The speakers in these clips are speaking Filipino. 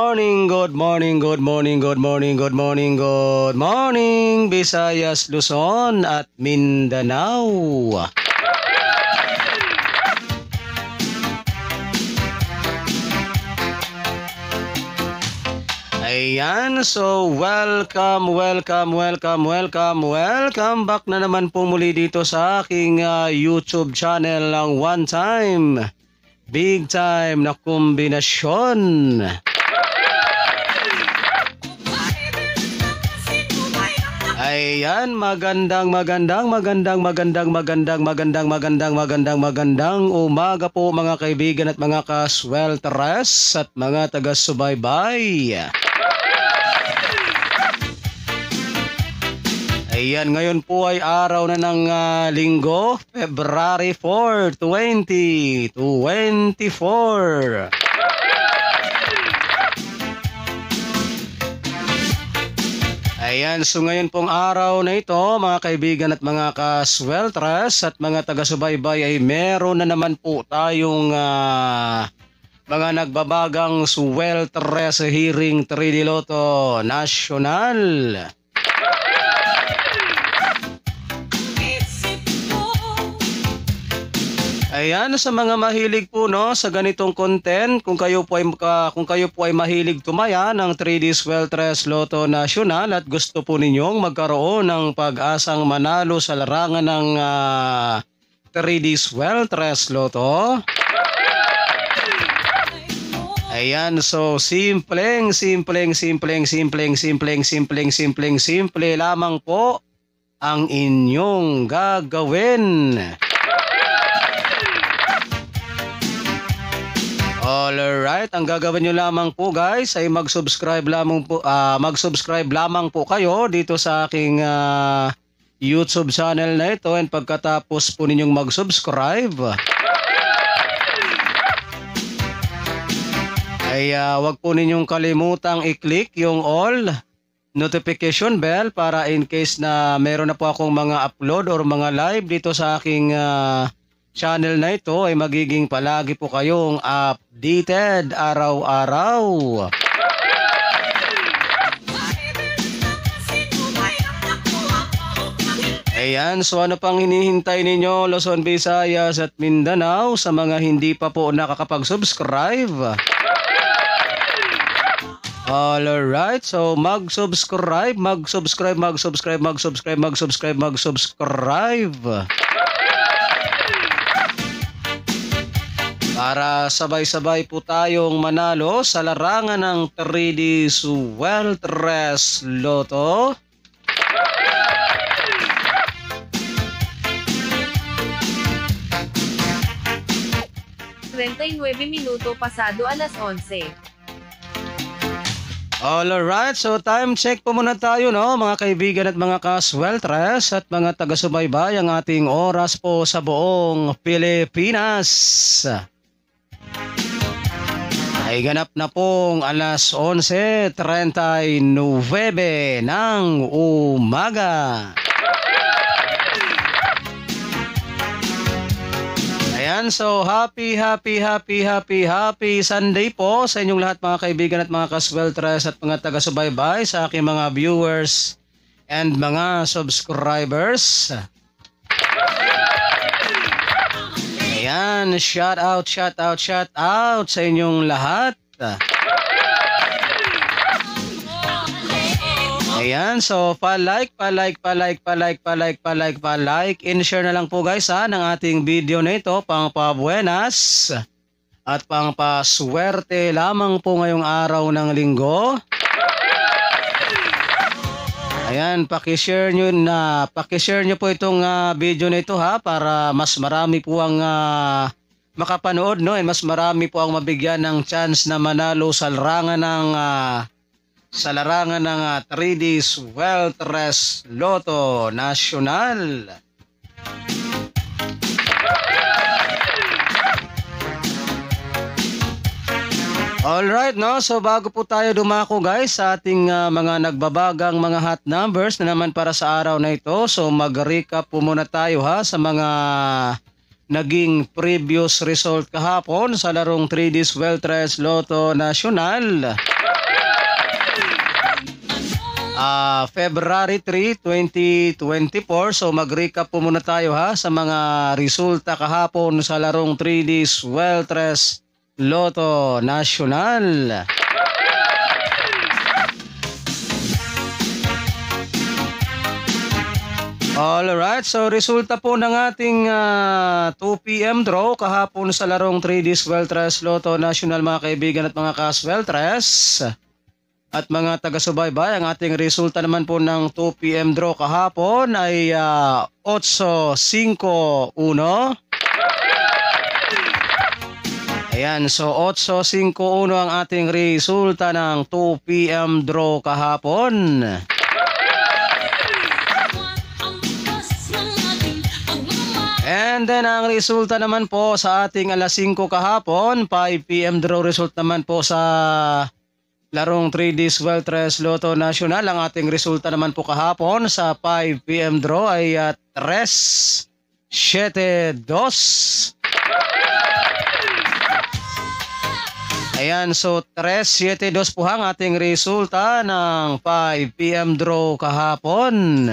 morning, good morning, good morning, good morning, good morning, good morning, Visayas, Luzon at Mindanao. Ayan, so welcome back na naman po muli dito sa aking YouTube channel ng One Time, Big Time na kombinasyon. Ayan, magandang umaga po mga kaibigan at mga kaswelteres at mga taga-subaybay. Ayan, ngayon po ay araw na ng linggo, February 4, 2024. Ayan, so ngayon pong araw na ito, mga kaibigan at mga kaswelteres at mga taga-subaybay ay meron na naman po tayong mga nagbabagang swelteres sa hearing 3D Lotto National. Ayan, sa mga mahilig po sa ganitong content, kung kayo po ay mahilig tumaya ng 3D Swelteres Lotto National at gusto po ninyong magkaroon ng pag-asang manalo sa larangan ng 3D Swelteres Lotto. Ayan, so simple lamang po ang inyong gagawin. Alright, ang gagawin nyo lamang po guys ay mag-subscribe lamang po kayo dito sa aking YouTube channel na ito, and pagkatapos po ninyong mag-subscribe ay wag po ninyong kalimutang i-click yung all notification bell para in case na meron na po akong mga upload or mga live dito sa aking channel na ito ay magiging palagi po kayong updated araw-araw. Ayan, so ano pang hinihintay ninyo, Luzon, Visayas at Mindanao, sa mga hindi pa po nakakapag-subscribe? Alright, so mag-subscribe para sabay-sabay po tayong manalo sa larangan ng 3D Swelteres Lotto. Minuto pasado alas 11. Alright, so time check po muna tayo mga kaibigan at mga kaswelteres at mga taga-subaybay. Ang ating oras po sa buong Pilipinas ay ganap na pong alas 11:39 ng umaga. Ayan, so happy Sunday po sa inyong lahat mga kaibigan at mga kaswelteres at mga taga-subaybay, sa aking mga viewers and mga subscribers. Ayan, shout out sa inyong lahat. Ayan, so pa-like, and share na lang po guys ng ating video na ito, pang pabuenas at pang paswerte lamang po ngayong araw ng linggo. Ayan, paki-share nyo po itong video na ito para mas marami po ang makapanood and mas marami po ang mabigyan ng chance na manalo sa larangan ng 3D Swelteres Lotto National. Alright, so bago po tayo dumako guys sa ating mga nagbabagang mga hot numbers na naman para sa araw na ito, so mag-recap po muna tayo sa mga naging previous result kahapon sa larong 3D Swelteres Lotto National. February 3, 2024. So mag-recap po muna tayo sa mga resulta kahapon sa larong 3D Sweltres Lotto National. Alright, so resulta po ng ating 2 p.m. draw kahapon sa larong 3D Sweltres Lotto National, mga kaibigan at mga ka-Sweltres at mga taga-subaybay. Ang ating resulta naman po ng 2 p.m. draw kahapon ay 8-5-1. Ayan, so 8-5-1 ang ating resulta ng 2 p.m. draw kahapon. And then ang resulta naman po sa ating alas 5 kahapon, 5 p.m. draw result naman po sa larong 3D Sweltres Lotto National. Ang ating resulta naman po kahapon sa 5 p.m. draw ay 3-7-2. Ayan, so 3-7-2 po ang ating resulta ng 5 p.m. draw kahapon.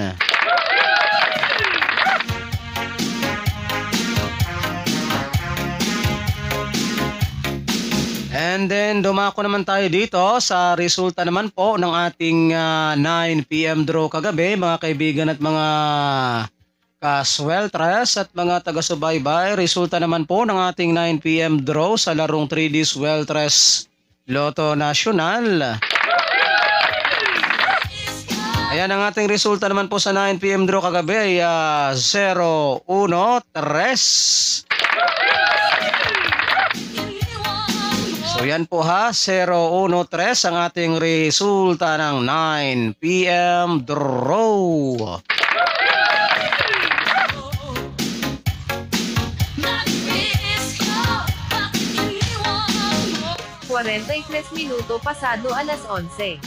And then dumako naman tayo dito sa resulta naman po ng ating 9 p.m. draw kagabi, mga kaibigan at mga ka-Sweltres at mga taga-subaybay. Resulta naman po ng ating 9 p.m. draw sa larong 3D Sweltres Lotto National. Ayan, ang ating resulta naman po sa 9 p.m. draw kagabi ay 0-1-3. So yan po 0-1-3 ang ating resulta ng 9 p.m. draw. Minuto pasado alas 11.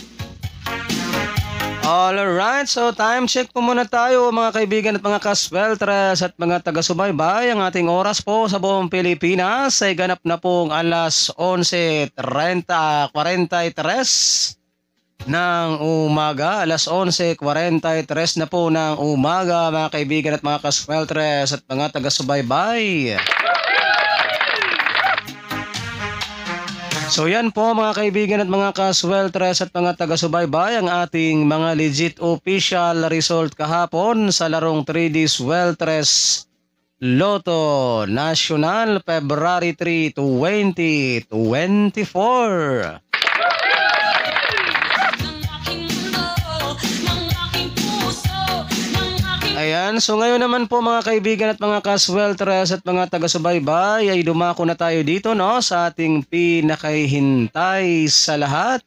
Alright, so time check po muna tayo, mga kaibigan at mga ka-Sweltres at mga taga-subaybay. Ang ating oras po sa buong Pilipinas ay ganap na pong alas 11:43 ng umaga. Alas 11:43 na po ng umaga, mga kaibigan at mga ka-Sweltres at mga taga-subaybay. So yan po, mga kaibigan at mga ka-Sweltres at mga taga-subaybay, ang ating mga legit official result kahapon sa larong 3D Sweltres Lotto National, February 3, 2024. Ayan, so ngayon naman po, mga kaibigan at mga ka-Sweltres at mga taga-subaybay, ay dumako na tayo dito sa ating pinakahihintay sa lahat.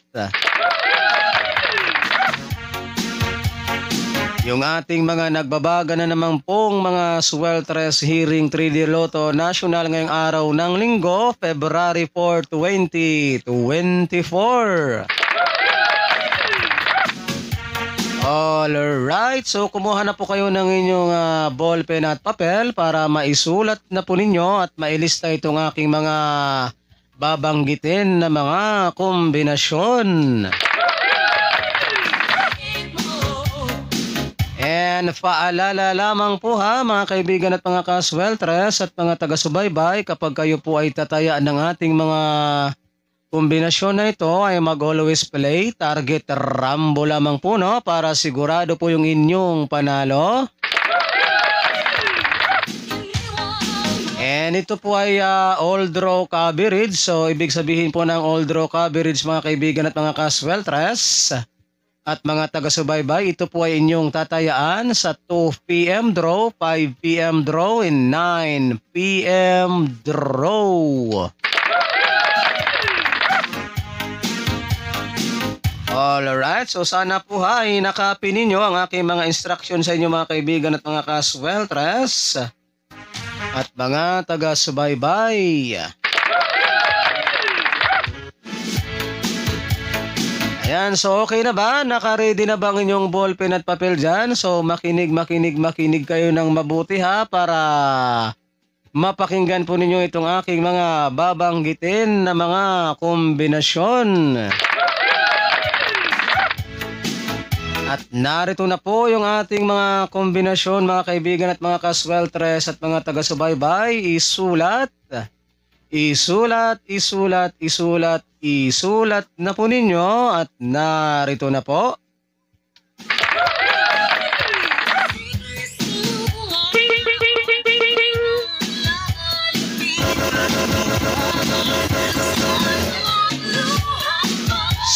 Yung ating mga nagbabaga na naman pong mga Sweltres Hearing 3D Lotto National ngayong araw ng Linggo, February 4, 2024. Alright, so kumuha na po kayo ng inyong ballpen at papel para maisulat na po ninyo at mailista itong aking mga babanggitin na mga kombinasyon. And paalala lamang po mga kaibigan at mga ka-Sweltres at mga taga-subaybay, kapag kayo po ay tatayaan ng ating mga kombinasyon na ito ay mag-always play target rambo lamang po para sigurado po yung inyong panalo. And ito po ay all draw coverage. So ibig sabihin po ng all draw coverage, mga kaibigan at mga ka-Sweltres at mga taga-subaybay, ito po ay inyong tatayaan sa 2 p.m. draw, 5 p.m. draw, and 9 p.m. draw. Alright, so sana po ay nakapin ninyo ang aking mga instruction sa inyo, mga kaibigan at mga ka-Sweltres at mga taga-subaybay. Ayan, so okay na ba? Naka-ready na ba ang inyong ballpen at papel dyan? So makinig kayo ng mabuti para mapakinggan po ninyo itong aking mga babanggitin na mga kombinasyon. At narito na po yung ating mga kombinasyon mga kaibigan at mga kasweltres at mga taga-subaybay. Isulat, isulat, isulat, isulat, isulat na po ninyo at narito na po.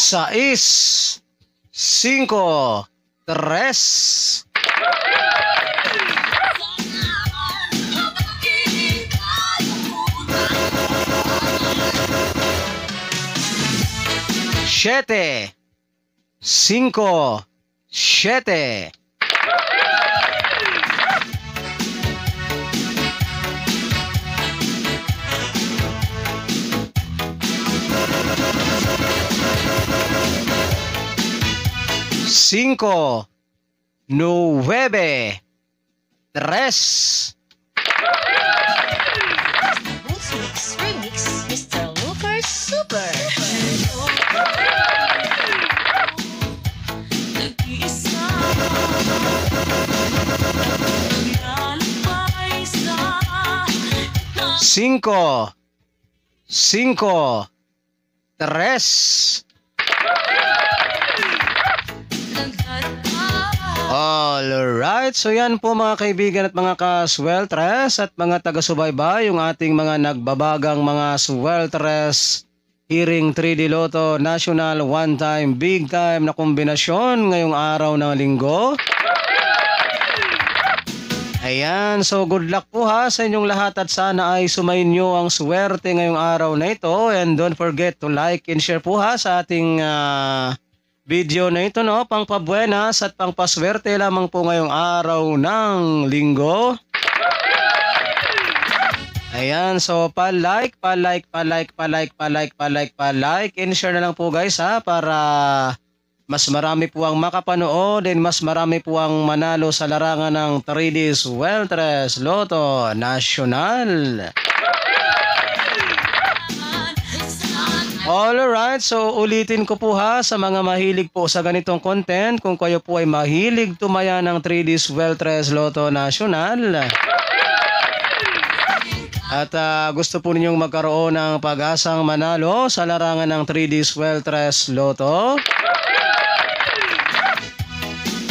Sais, 5, 3. Siete, 5, 7. Cinco, 9, 3. Boots Mix Remix, Mr. Lucas Super. Cinco, 5, 3. Alright, so yan po mga kaibigan at mga ka-sweltres at mga taga-subaybay, yung ating mga nagbabagang mga sweltres hearing 3D Lotto National One Time Big Time na kombinasyon ngayong araw ng linggo. Ayan, so good luck po ha sa inyong lahat at sana ay sumainyo ang swerte ngayong araw na ito, and don't forget to like and share po ha sa ating video na ito, no? Pangpabuenas at pangpaswerte lamang po ngayong araw ng linggo. Ayan, so pa-like and share na lang po guys ha, para mas marami po ang makapanood and mas marami po ang manalo sa larangan ng 3D Sweltres Lotto National. Alright, so ulitin ko po ha sa mga mahilig po sa ganitong content, kung kayo po ay mahilig tumaya ng 3D Sweltres Lotto National at gusto po ninyong magkaroon ng pag-asang manalo sa larangan ng 3D Sweltres Lotto.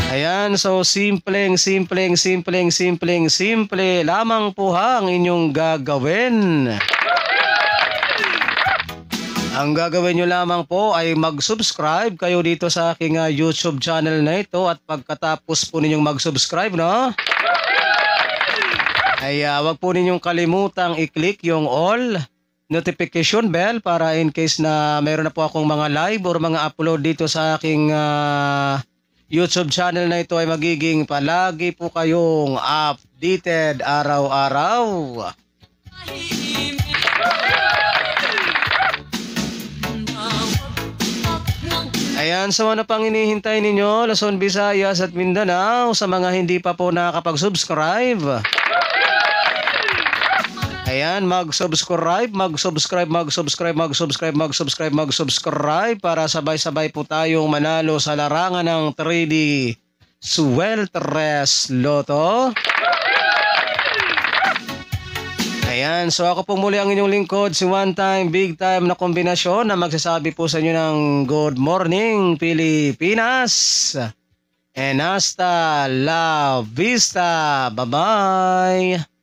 Ayan, so simple lamang po ha ang inyong gagawin. Ang gagawin nyo lamang po ay mag-subscribe kayo dito sa aking YouTube channel na ito, at pagkatapos po ninyong mag-subscribe, no? Ay wag po ninyong kalimutang i-click yung all notification bell para in case na mayroon na po akong mga live or mga upload dito sa aking YouTube channel na ito ay magiging palagi po kayong updated araw-araw. Ayan, so ano pang hinihintay ninyo, Luzon, Visayas at Mindanao, sa mga hindi pa po nakakapag-subscribe? Ayan, mag-subscribe para sabay-sabay po tayong manalo sa larangan ng 3D Sweltres Lotto. Ayan, so ako po muli ang inyong lingkod, si One Time Big Time na kombinasyon, na magsasabi po sa inyo ng good morning Pilipinas and hasta la vista. Bye-bye.